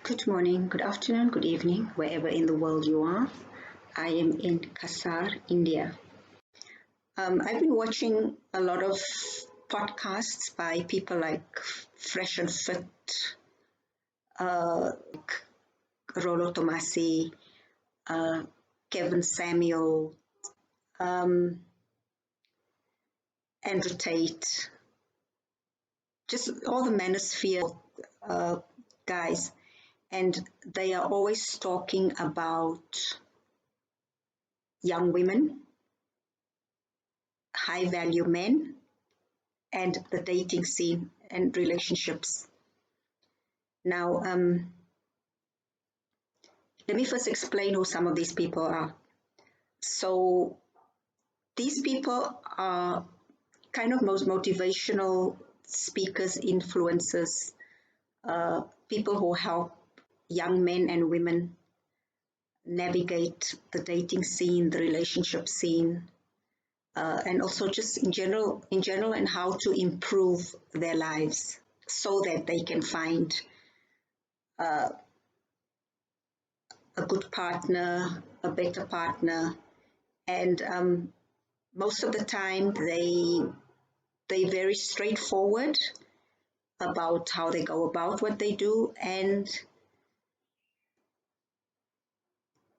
Good morning, good afternoon, good evening, wherever in the world you are. I am in Kasar, India. I've been watching a lot of podcasts by people like Fresh and Fit, like Rollo Tomassi, Kevin Samuel, Andrew Tate, just all the manosphere guys. And they are always talking about young women, high value men, and the dating scene and relationships. Now, let me first explain who some of these people are. So, these people are kind of most motivational speakers, influencers, people who help young men and women navigate the dating scene, the relationship scene, and also just in general, and how to improve their lives so that they can find a good partner, a better partner, and most of the time they very straightforward about how they go about what they do, and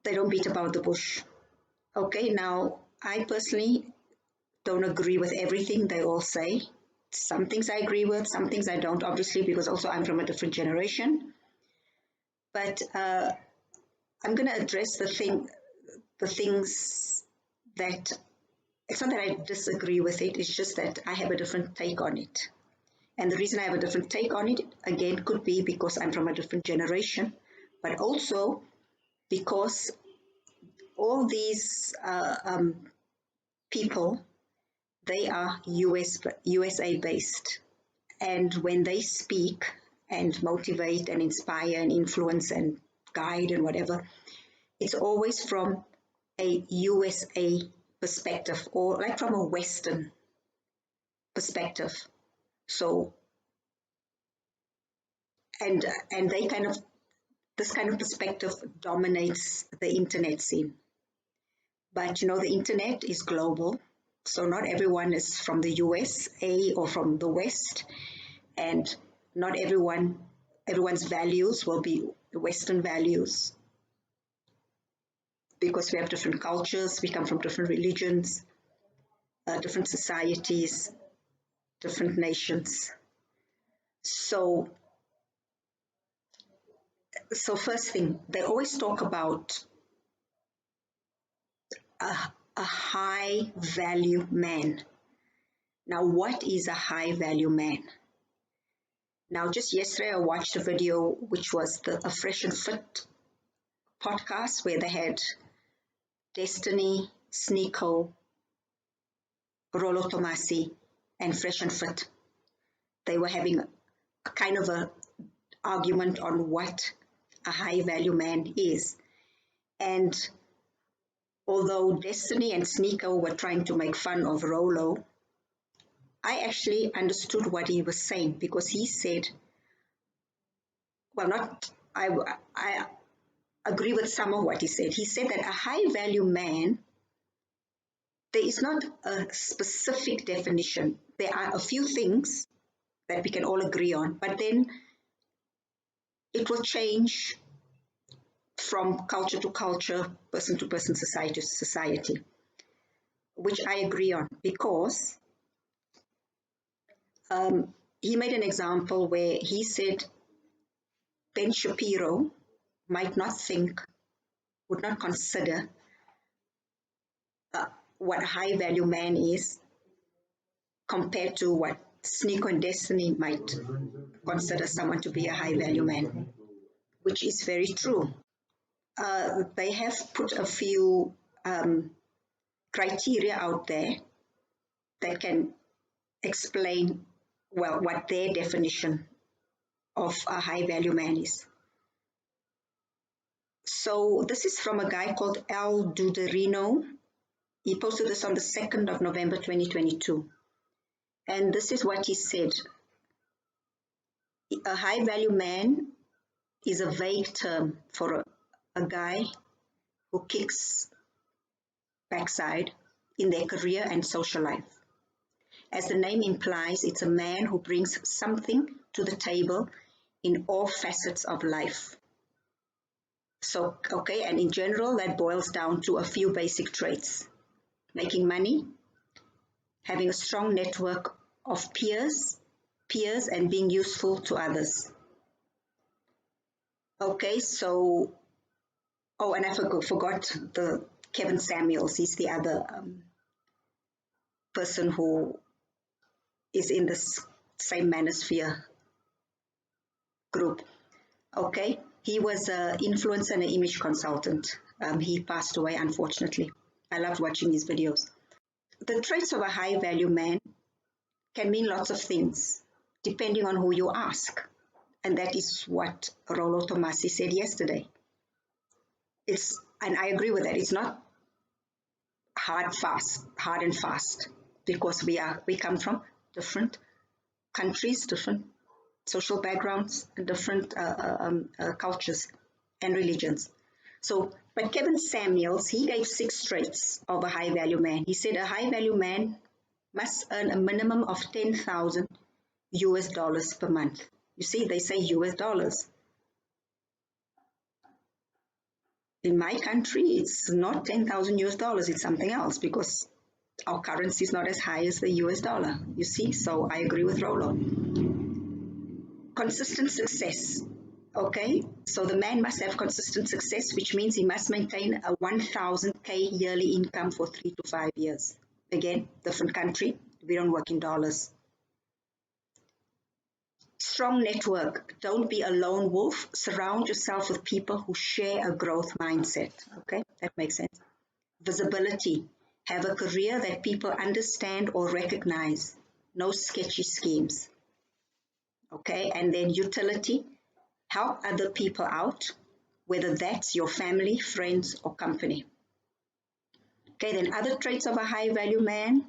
they don't beat about the bush. Okay, now I personally don't agree with everything they all say. Some things I agree with, some things I don't, obviously, because also I'm from a different generation. But I'm going to address the things that it's not that I disagree with it. It's just that I have a different take on it. And the reason I have a different take on it, again, could be because I'm from a different generation, but also because all these people, they are USA based. And when they speak and motivate and inspire and influence and guide and whatever, it's always from a USA perspective, or like from a Western perspective. So, and they kind of, this kind of perspective dominates the internet scene. But you know, the internet is global, so not everyone is from the USA or from the West, and not everyone's values will be Western values, because we have different cultures, we come from different religions, different societies, different nations. So first thing, they always talk about a high value man. Now, what is a high value man? Now, just yesterday I watched a video which was a Fresh and Fit podcast where they had Destiny, Sneeko, Rollo Tomassi, and Fresh and Fit. They were having a kind of a argument on what a high value man is. And although Destiny and Sneeko were trying to make fun of Rollo, I actually understood what he was saying, because he said, well, not, I agree with some of what he said. He said that a high value man, there is not a specific definition. There are a few things that we can all agree on, but then it will change from culture to culture, person to person, society to society, which I agree on, because he made an example where he said Ben Shapiro might not think, would not consider what a high value man is compared to what Sneeko and Destiny might consider someone to be a high value man, which is very true. They have put a few criteria out there that can explain, well, what their definition of a high value man is. So this is from a guy called Al Duderino. He posted this on the 2nd of November 2022. And this is what he said. A high value man is a vague term for a guy who kicks backside in their career and social life. As the name implies, it's a man who brings something to the table in all facets of life. So, okay, and in general, that boils down to a few basic traits: making money, having a strong network of peers, and being useful to others. Okay, so, oh, and I forgot the Kevin Samuels. He's the other person who is in this same manosphere group. Okay, he was an influencer and an image consultant. He passed away, unfortunately. I loved watching his videos. The traits of a high value man can mean lots of things, depending on who you ask. And that is what Rollo Tomassi said yesterday. And I agree with that. It's not hard and fast, because we come from different countries, different social backgrounds, and different cultures and religions. So, but Kevin Samuels, he gave 6 traits of a high value man. He said a high value man must earn a minimum of 10,000 US dollars per month. You see, they say US dollars. In my country, it's not 10,000 US dollars, it's something else, because our currency is not as high as the US dollar, you see. So I agree with Rollo. Consistent success. Okay, so the man must have consistent success, which means he must maintain a 1,000K yearly income for 3 to 5 years. Again, different country, we don't work in dollars. Strong network. Don't be a lone wolf. Surround yourself with people who share a growth mindset. Okay, that makes sense. Visibility. Have a career that people understand or recognize. No sketchy schemes. Okay, and then utility. Help other people out, whether that's your family, friends, or company. Okay, then other traits of a high value man.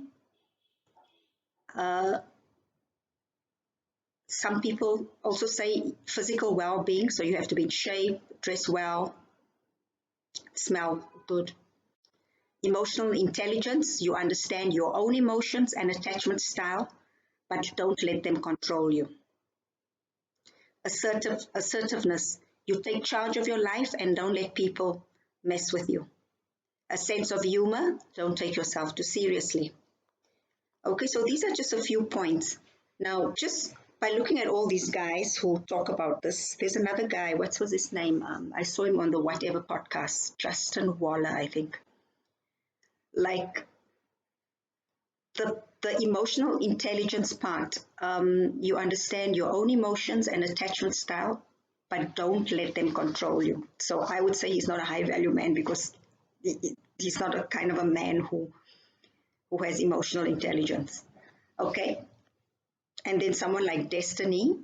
Some people also say physical well-being, so you have to be in shape, dress well, smell good. Emotional intelligence, you understand your own emotions and attachment style, but don't let them control you. Assertiveness, you take charge of your life and don't let people mess with you. A sense of humor, don't take yourself too seriously. Okay, so these are just a few points. Now, just by looking at all these guys who talk about this, there's another guy, what was his name? I saw him on the Whatever podcast, Justin Waller, I think. Like the emotional intelligence part, you understand your own emotions and attachment style, but don't let them control you. So I would say he's not a high value man, because he's not a kind of a man who has emotional intelligence. Okay. And then someone like Destiny,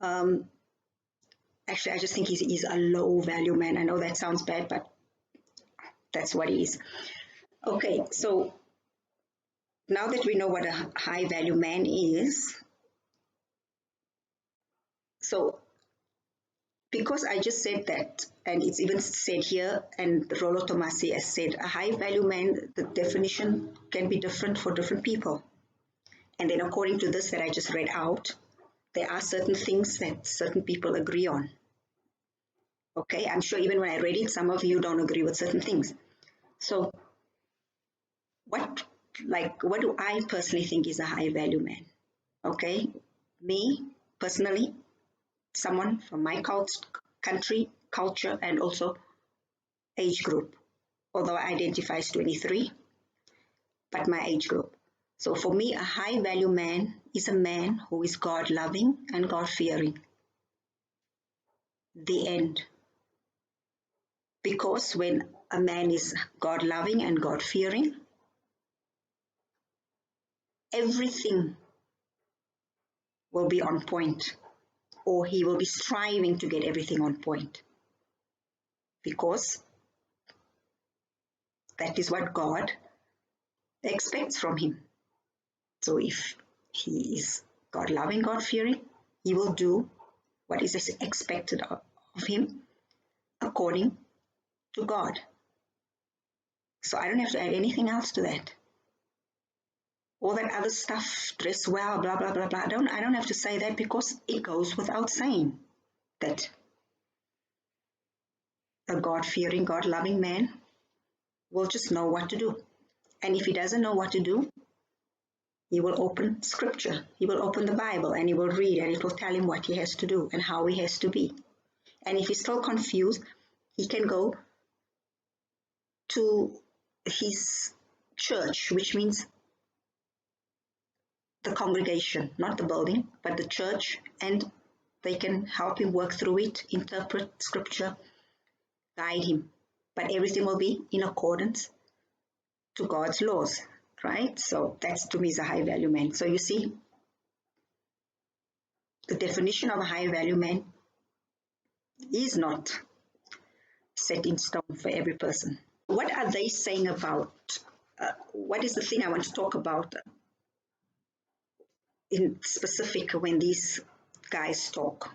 actually, I just think he's a low value man. I know that sounds bad, but that's what he is. Okay, so now that we know what a high value man is, so because I just said that, and it's even said here, and Rollo Tomassi has said, a high value man, the definition can be different for different people. And then according to this that I just read out, there are certain things that certain people agree on. Okay, I'm sure even when I read it, some of you don't agree with certain things. So what do I personally think is a high value man? Okay, me personally, someone from my country, culture, and also age group. Although I identify as 23, but my age group. So for me, a high value man is a man who is God loving and God fearing. The end. Because when a man is God loving and God fearing, everything will be on point, or he will be striving to get everything on point, because that is what God expects from him. So if he is God loving, God fearing, he will do what is expected of of him according to God. So I don't have to add anything else to that. All that other stuff, dress well, blah, blah, blah, blah. I don't have to say that because it goes without saying that a God-fearing, God-loving man will just know what to do. And if he doesn't know what to do, he will open scripture. He will open the Bible and he will read, and it will tell him what he has to do and how he has to be. And if he's still confused, he can go to his church, which means the congregation, not the building, but the church, and they can help him work through it, interpret scripture, guide him. But everything will be in accordance to God's laws, right? So that's, to me, is a high value man. So you see, the definition of a high value man is not set in stone for every person. What are they saying about, what is the thing I want to talk about in specific when these guys talk?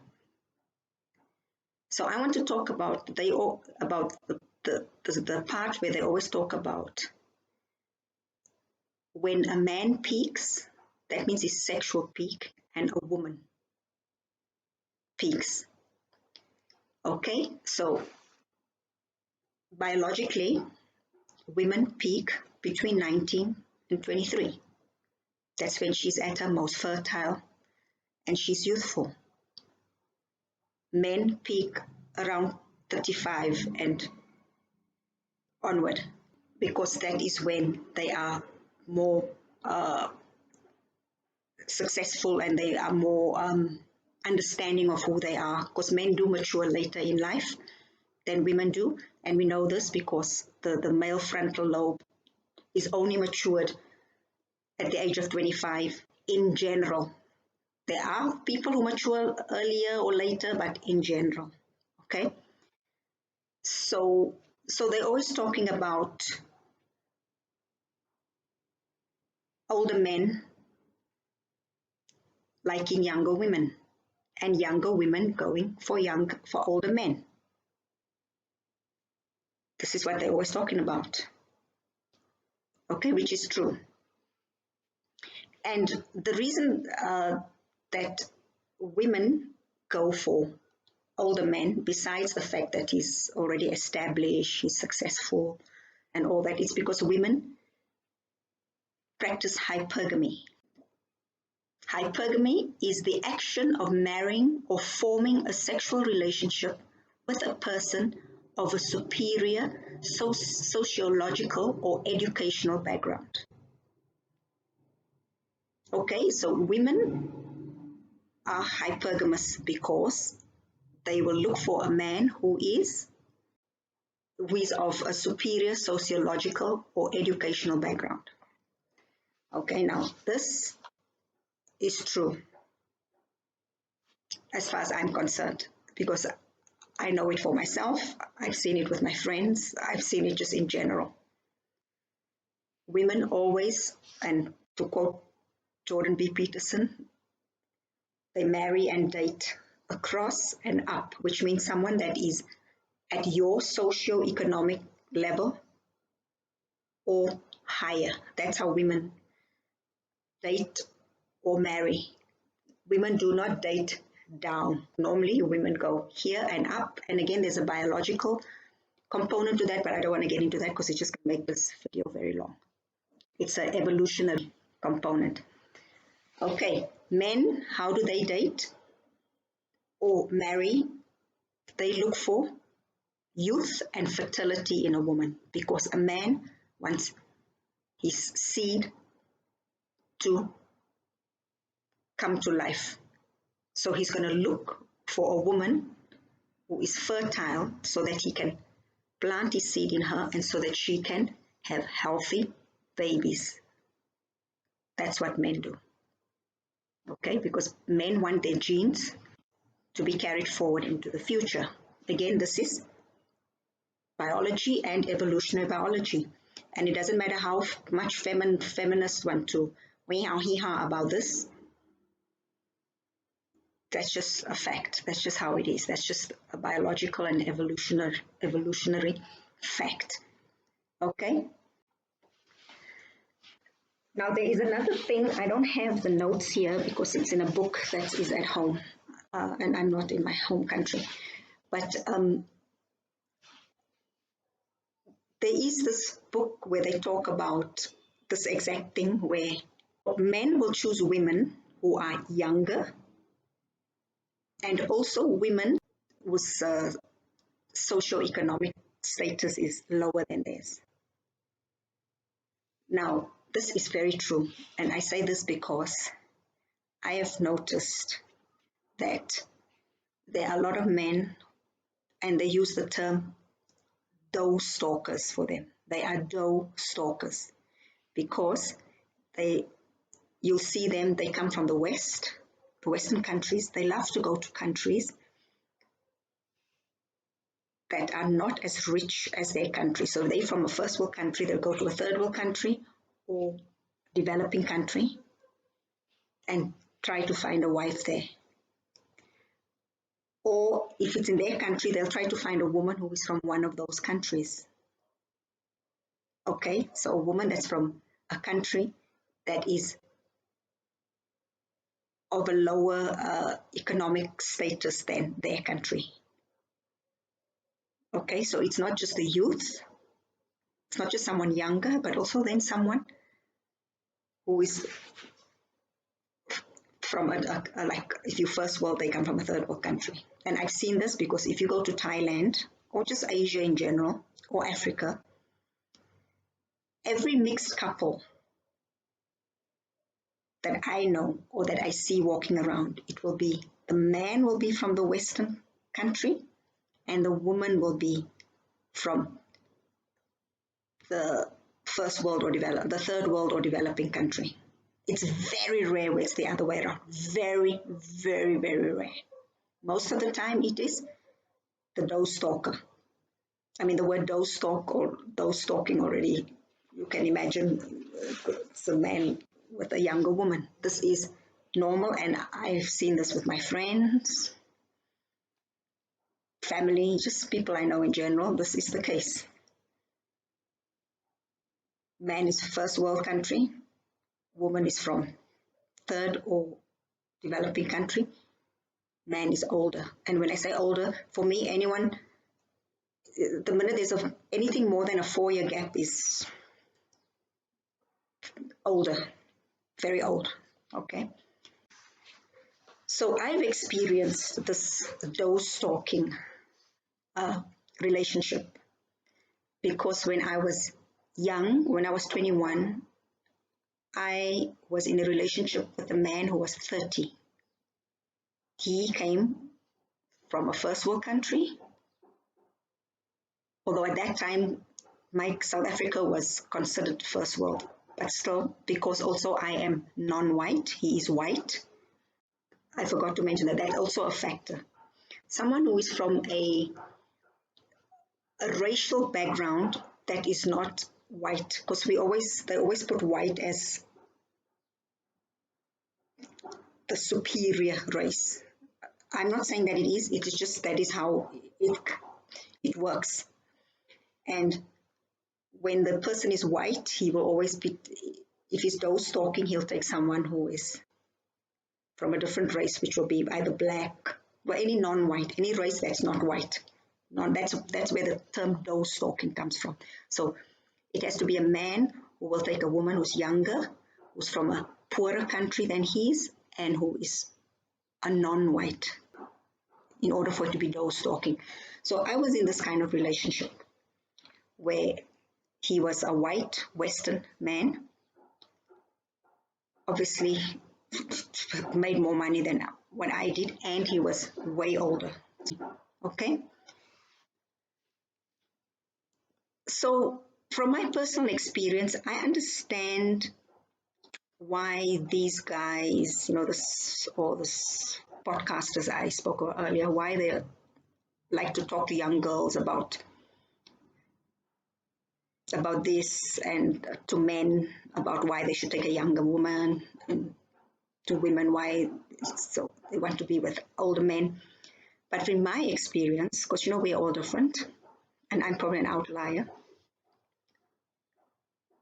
So I want to talk about the part where they always talk about when a man peaks, that means his sexual peak, and a woman peaks. Okay, so biologically, women peak between 19 and 23. That's when she's at her most fertile and she's youthful. Men peak around 35 and onward, because that is when they are more successful and they are more understanding of who they are, because men do mature later in life than women do, and we know this because the male frontal lobe is only matured at the age of 25 in general. There are people who mature earlier or later, but in general, okay? So they're always talking about older men liking younger women and younger women going for older men. This is what they're always talking about, okay, which is true. And the reason that women go for older men, besides the fact that he's already established, he's successful, and all that, is because women practice hypergamy. Hypergamy is the action of marrying or forming a sexual relationship with a person of a superior sociological or educational background. Okay, so women are hypergamous because they will look for a man who is of a superior sociological or educational background. Okay, now this is true as far as I'm concerned, because I know it for myself. I've seen it with my friends. I've seen it just in general. Women always, and to quote Jordan B. Peterson, they marry and date across and up, which means someone that is at your socio-economic level or higher. That's how women date or marry. Women do not date down. Normally, women go here and up. And again, there's a biological component to that, but I don't want to get into that because it's just going to make this video very long. It's an evolutionary component. Okay, men, how do they date or marry? They look for youth and fertility in a woman, because a man wants his seed to come to life. So he's going to look for a woman who is fertile so that he can plant his seed in her and so that she can have healthy babies. That's what men do. Okay, because men want their genes to be carried forward into the future. Again, this is biology and evolutionary biology. And it doesn't matter how much feminists want to hee-haw about this. That's just a fact. That's just how it is. That's just a biological and evolutionary fact. Okay. Now there is another thing. I don't have the notes here because it's in a book that is at home, and I'm not in my home country. But there is this book where they talk about this exact thing where men will choose women who are younger, and also women whose socioeconomic status is lower than theirs. Now, this is very true, and I say this because I have noticed that there are a lot of men, and they use the term Doe Stalkers for them. They are Doe Stalkers because you'll see them, they come from the West, the Western countries. They love to go to countries that are not as rich as their country. So they from a first world country, they'll go to a third world country or developing country and try to find a wife there. Or if it's in their country, they'll try to find a woman who is from one of those countries. Okay, so a woman that's from a country that is of a lower economic status than their country. Okay, so it's not just the youth, it's not just someone younger, but also then someone who is from like if you first world, they come from a third world country. And I've seen this because if you go to Thailand or just Asia in general or Africa, every mixed couple that I know or that I see walking around, it will be the man will be from the Western country and the woman will be from the first world or the third world or developing country. It's very rare where it's the other way around. Very, very, very rare. Most of the time it is the Doe Stalker. I mean, the word Doe Stalk or Doe Stalking already, you can imagine it's a man with a younger woman. This is normal, and I've seen this with my friends, family, just people I know in general. This is the case. Man is first world country, woman is from third or developing country, man is older. And when I say older, for me, anyone, the minute there's anything more than a 4-year gap is older, very old, okay? So I've experienced this Doe Stalking relationship because when I was young, when I was 21, I was in a relationship with a man who was 30. He came from a first world country, although at that time, South Africa was considered first world, but still, because also I am non-white, he is white. I forgot to mention that that's also a factor. Someone who is from a racial background that is not white, because they always put white as the superior race. I'm not saying that it is just that is how it works. And when the person is white, he will always be, if he's Doe Stalking, he'll take someone who is from a different race, which will be either black or any non-white, any race that's not white. That's where the term Doe Stalking comes from. So it has to be a man who will take a woman who's younger, who's from a poorer country than he is, and who is a non-white in order for it to be Doe Stalking. So I was in this kind of relationship where he was a white Western man, obviously made more money than what I did, and he was way older. Okay? So from my personal experience, I understand why these guys, all this podcasters I spoke of earlier, why they like to talk to young girls about this and to men about why they should take a younger woman. And to women why so they want to be with older men. But in my experience, because we're all different, and I'm probably an outlier,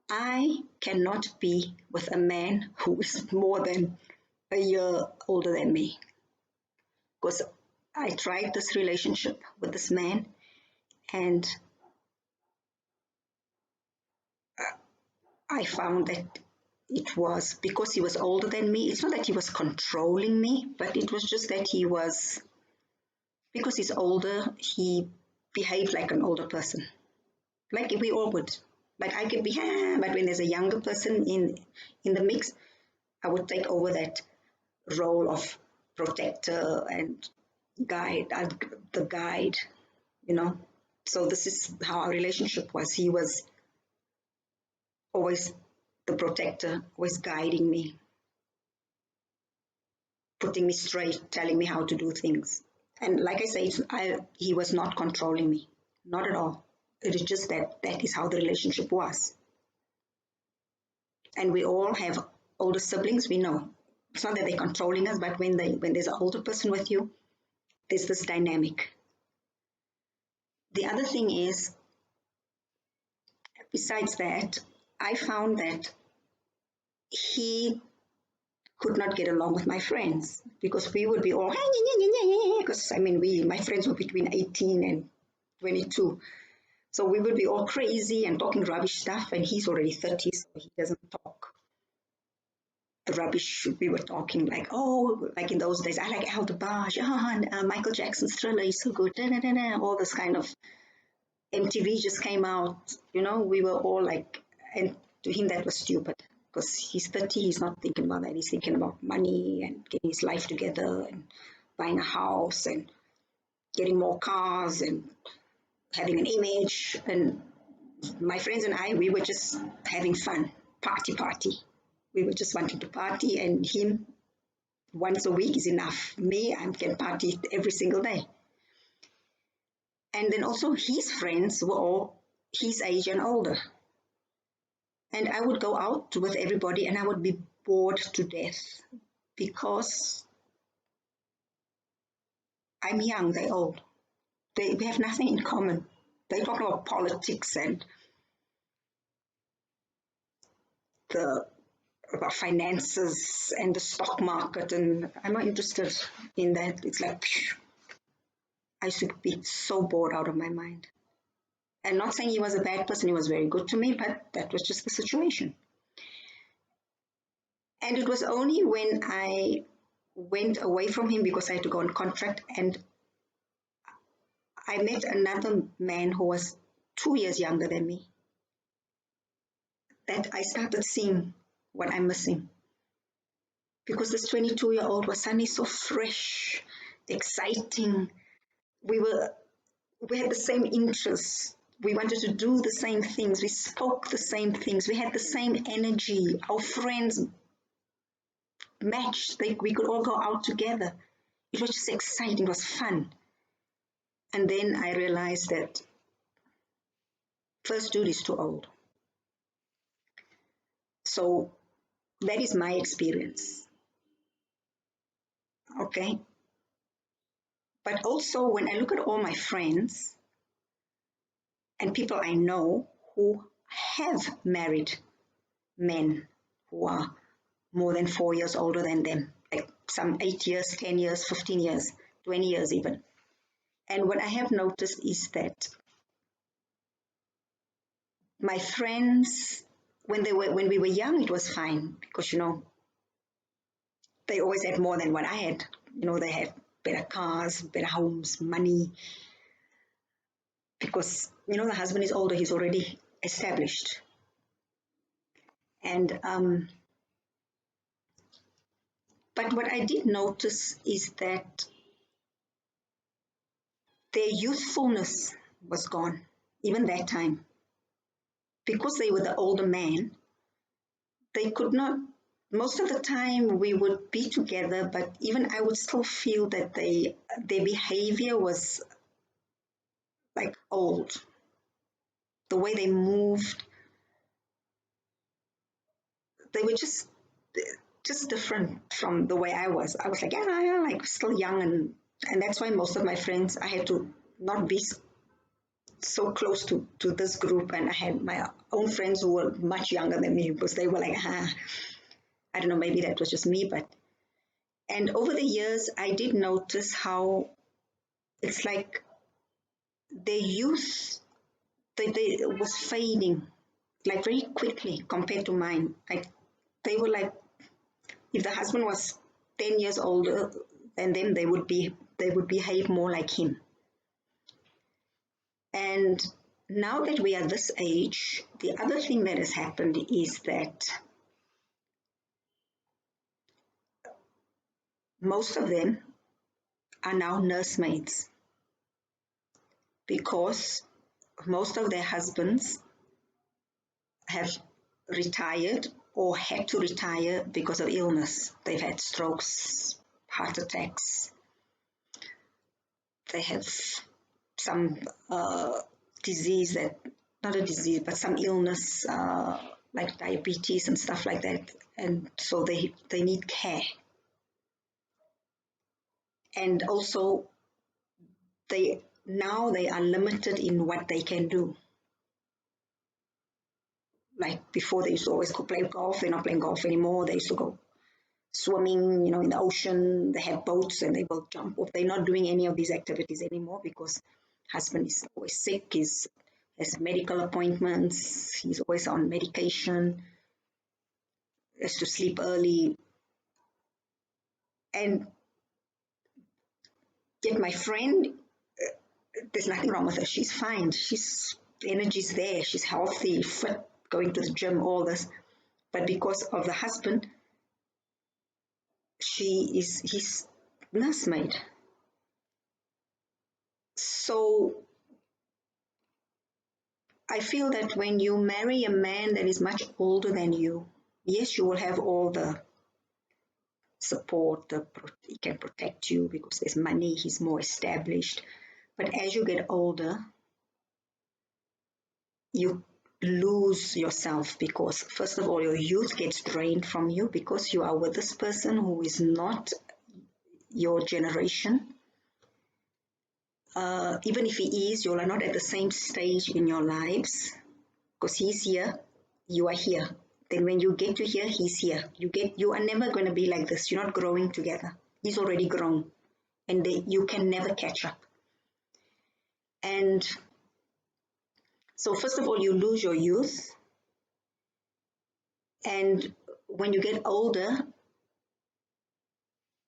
I cannot be with a man who is more than a year older than me. Because I tried this relationship with this man, and I found that it was because he was older than me. It's not that he was controlling me, but it was just that because he's older, he behaved like an older person. Like we all would. Like I could be, but when there's a younger person in the mix, I would take over that role of protector and guide, the guide, you know. So this is how our relationship was. He was always the protector, always guiding me, putting me straight, telling me how to do things. And like I say, he was not controlling me, not at all. It is just that is how the relationship was. And we all have older siblings. We know it's not that they're controlling us, but when there's an older person with you, there's this dynamic. The other thing is, besides that, I found that he could not get along with my friends because we would be all because my friends were between 18 and 22, so we would be all crazy and talking rubbish stuff, and he's already 30, so he doesn't talk the rubbish we were talking, like, oh, like in those days I like Al DeBarge, Michael Jackson's Thriller is so good, da, da, da, da, all this kind of MTV just came out, we were all like, and to him that was stupid because he's 30, he's not thinking about that. He's thinking about money and getting his life together and buying a house and getting more cars and having an image. And my friends and I, we were just having fun, party. We were just wanting to party, and him, once a week is enough. Me, I can party every single day. And then also his friends were all his age and older. And I would go out with everybody and I would be bored to death because I'm young, they're old. We have nothing in common. They talk about politics and about finances and the stock market, and I'm not interested in that. It's like, I used to be so bored out of my mind. And not saying he was a bad person, he was very good to me, but that was just the situation. And it was only when I went away from him because I had to go on contract, and I met another man who was 2 years younger than me, that I started seeing what I'm missing. Because this 22-year-old was suddenly so fresh, exciting. We had the same interests. We wanted to do the same things. We spoke the same things. We had the same energy. Our friends matched. We could all go out together. It was just exciting. It was fun. And then I realized that first dude is too old. So that is my experience. Okay. But also when I look at all my friends and people I know who have married men who are more than 4 years older than them, like some 8 years, 10 years, 15 years, 20 years even. And what I have noticed is that my friends, when we were young, it was fine because they always had more than what I had. They had better cars, better homes, money. Because the husband is older, he's already established. And but what I did notice is that their youthfulness was gone, even that time. Because they were the older man, they could not, most of the time we would be together, but even I would still feel that their behavior was like old. The way they moved, they were just, just different from the way I was. I was like, yeah, like still young, and that's why most of my friends, I had to not be so close to this group, and I had my own friends who were much younger than me because they were like, I don't know, maybe that was just me, but and over the years, I did notice how it's like their youth they was fading like very quickly compared to mine. Like they were like, if the husband was 10 years older than them, they would behave more like him. And now that we are this age, the other thing that has happened is that most of them are now nursemaids because most of their husbands have retired or had to retire because of illness. They've had strokes, heart attacks, they have some disease that, not a disease, but some illness like diabetes and stuff like that. And so they need care. And also they are limited in what they can do. Like before, they used to always go play golf. They're not playing golf anymore. They used to go swimming, in the ocean. They have boats and they will jump off. They're not doing any of these activities anymore because husband is always sick. He's has medical appointments. He's always on medication. Has to sleep early. And yet my friend, there's nothing wrong with her. She's fine. The energy's there. She's healthy, fit, going to the gym, all this. But because of the husband, she is his nursemaid. So I feel that when you marry a man that is much older than you, yes, you will have all the support, he can protect you because there's money, he's more established. But as you get older, you lose yourself because, first of all, your youth gets drained from you because you are with this person who is not your generation. Even if he is, you are not at the same stage in your lives because he's here, you are here. Then when you get to here, he's here. You are never going to be like this. You're not growing together. He's already grown, and you can never catch up. And so, first of all, you lose your youth, and when you get older,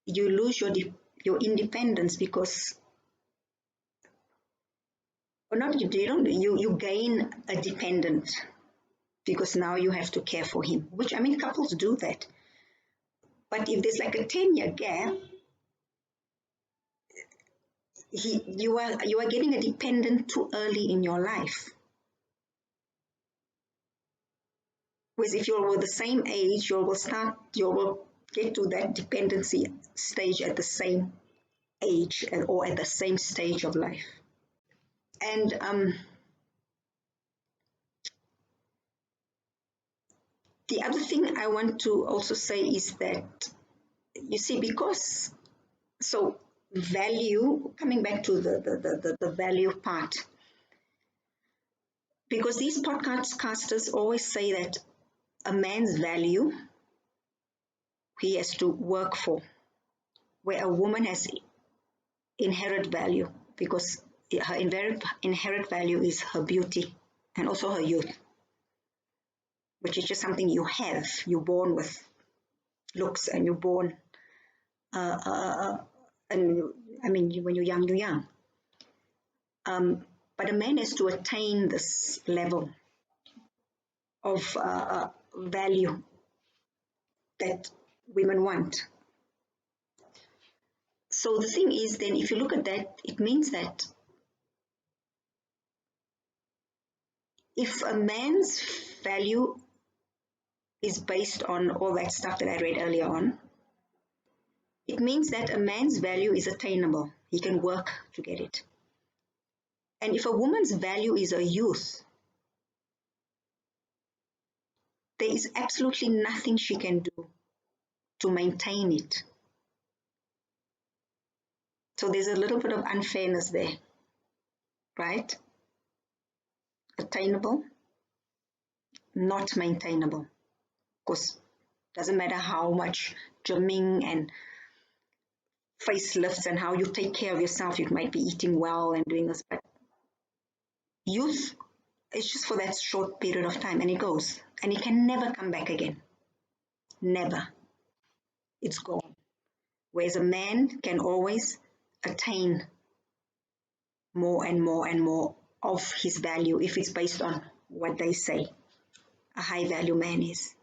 you lose your independence because, or not you don't you gain a dependent because now you have to care for him. Which I mean, couples do that. But if there's like a 10-year gap, you are getting a dependent too early in your life. Whereas if you're the same age, you will get to that dependency stage at the same age or at the same stage of life. And the other thing I want to also say is that, you see, because, so value, coming back to the value part, because these podcasters always say that a man's value he has to work for, where a woman has inherent value because her inherent value is her beauty and also her youth, which is just something you have. You're born with looks, and you're born, and I mean, when you're young, you're young. But a man has to attain this level of value that women want. So the thing is, then, if you look at that, it means that if a man's value is based on all that stuff that I read earlier on, it means that a man's value is attainable. He can work to get it. And if a woman's value is a youth, there is absolutely nothing she can do to maintain it. So there's a little bit of unfairness there, right? Attainable, not maintainable. Because it doesn't matter how much gymming and facelifts and how you take care of yourself, you might be eating well and doing this, but youth is just for that short period of time and it goes and it can never come back again. Never. It's gone. Whereas a man can always attain more and more and more of his value if it's based on what they say a high value man is.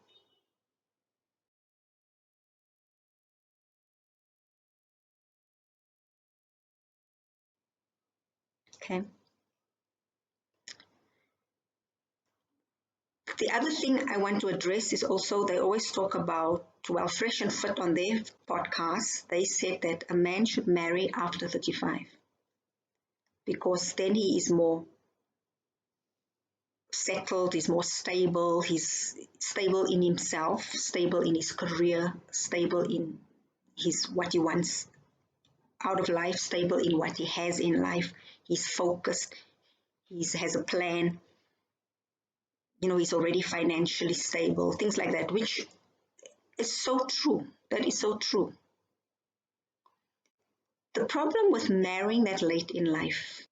Okay. The other thing I want to address is also they always talk about, well, Fresh and Fit on their podcast, they said that a man should marry after 35 because then he is more settled, he's more stable, he's stable in himself, stable in his career, stable in his what he wants out of life, stable in what he has in life. He's focused, he has a plan, he's already financially stable, things like that, which is so true. That is so true. The problem with marrying that late in life,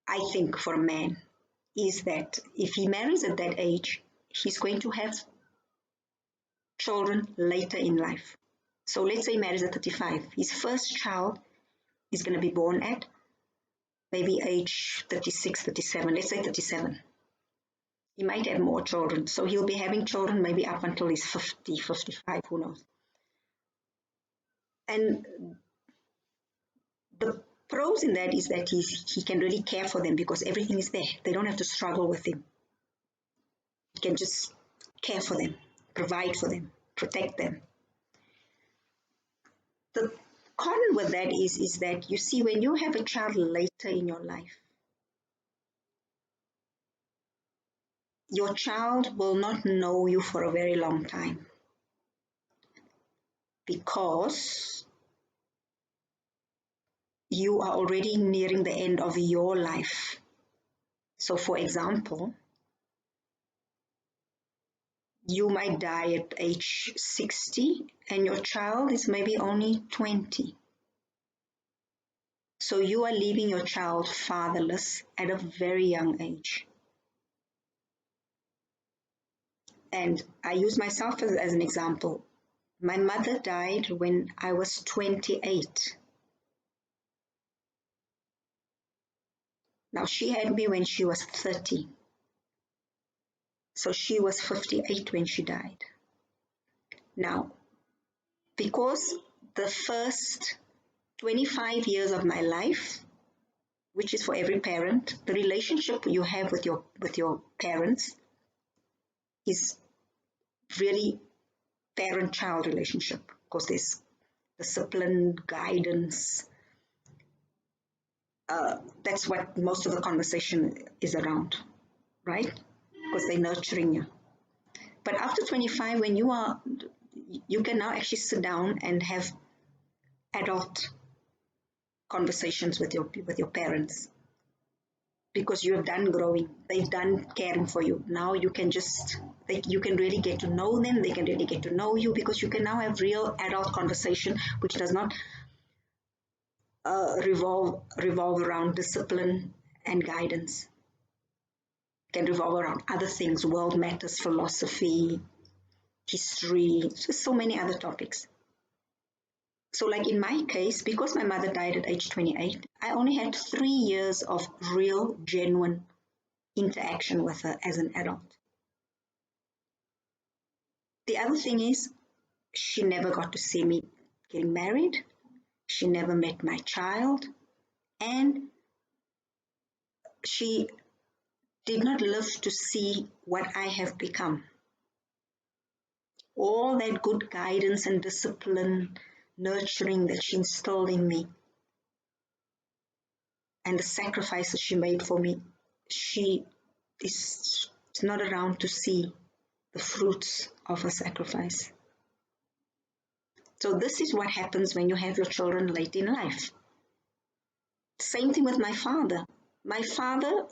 I think, for a man, is that if he marries at that age, he's going to have children later in life. So let's say he marries at 35. His first child is going to be born at maybe age 36, 37. Let's say 37. He might have more children. So he'll be having children maybe up until he's 50, 55, who knows. And the pros in that is that he can really care for them because everything is there. They don't have to struggle with him. He can just care for them, provide for them, protect them. The con with that is that you see when you have a child later in your life, your child will not know you for a very long time because you are already nearing the end of your life. So, for example, you might die at age 60 and your child is maybe only 20. So, you are leaving your child fatherless at a very young age. And I use myself as an example. My mother died when I was 28. Now, she had me when she was 30. So she was 58 when she died. Now, because the first 25 years of my life, which is for every parent, the relationship you have with your parents is really parent-child relationship because there's discipline, guidance. That's what most of the conversation is around, right? Because they're nurturing you. But after 25, when you can now actually sit down and have adult conversations with your parents because you have done growing, they've done caring for you. Now you can you can really get to know them, they can really get to know you because you can now have real adult conversation which does not revolve around discipline and guidance. It can revolve around other things, world matters, philosophy, history, just so many other topics. So like in my case, because my mother died at age 28, I only had 3 years of real, genuine interaction with her as an adult. The other thing is, she never got to see me getting married. She never met my child. And she did not live to see what I have become. All that good guidance and discipline, nurturing that she instilled in me, and the sacrifices she made for me, she is not around to see the fruits of her sacrifice. So this is what happens when you have your children late in life. Same thing with my father. My father,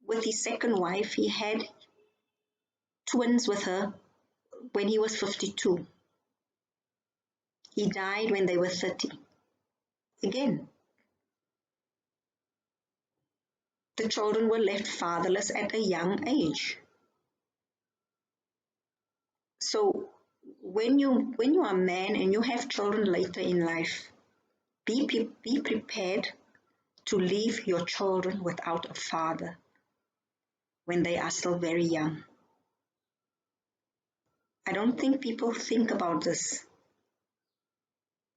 with his second wife, he had twins with her when he was 52. He died when they were 30. Again, the children were left fatherless at a young age. So when you are a man and you have children later in life, be prepared to leave your children without a father when they are still very young. I don't think people think about this.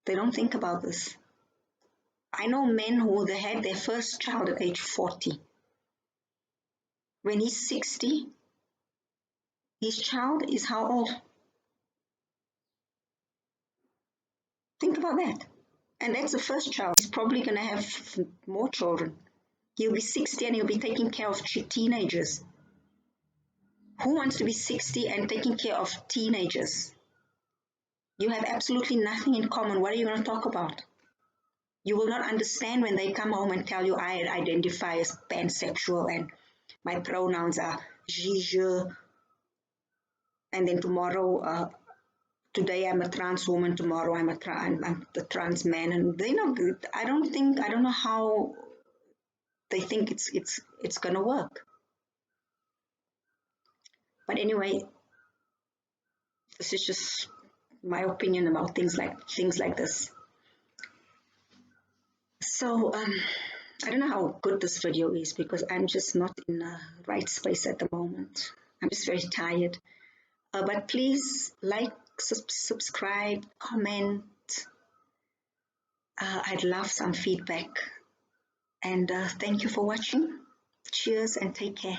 They don't think about this. I know men who they had their first child at age 40. When he's 60, his child is how old? Think about that. And that's the first child. He's probably going to have more children. He'll be 60 and he'll be taking care of teenagers. Who wants to be 60 and taking care of teenagers? You have absolutely nothing in common. What are you going to talk about? You will not understand when they come home and tell you, I identify as pansexual and my pronouns are she, je, and then tomorrow, today I'm a trans woman, tomorrow I'm the trans man, and they know. I don't know how they think it's gonna work. But anyway, this is just my opinion about things like this. So I don't know how good this video is because I'm just not in the right space at the moment. I'm just very tired. But please like, subscribe, comment. I'd love some feedback. And thank you for watching. Cheers and take care.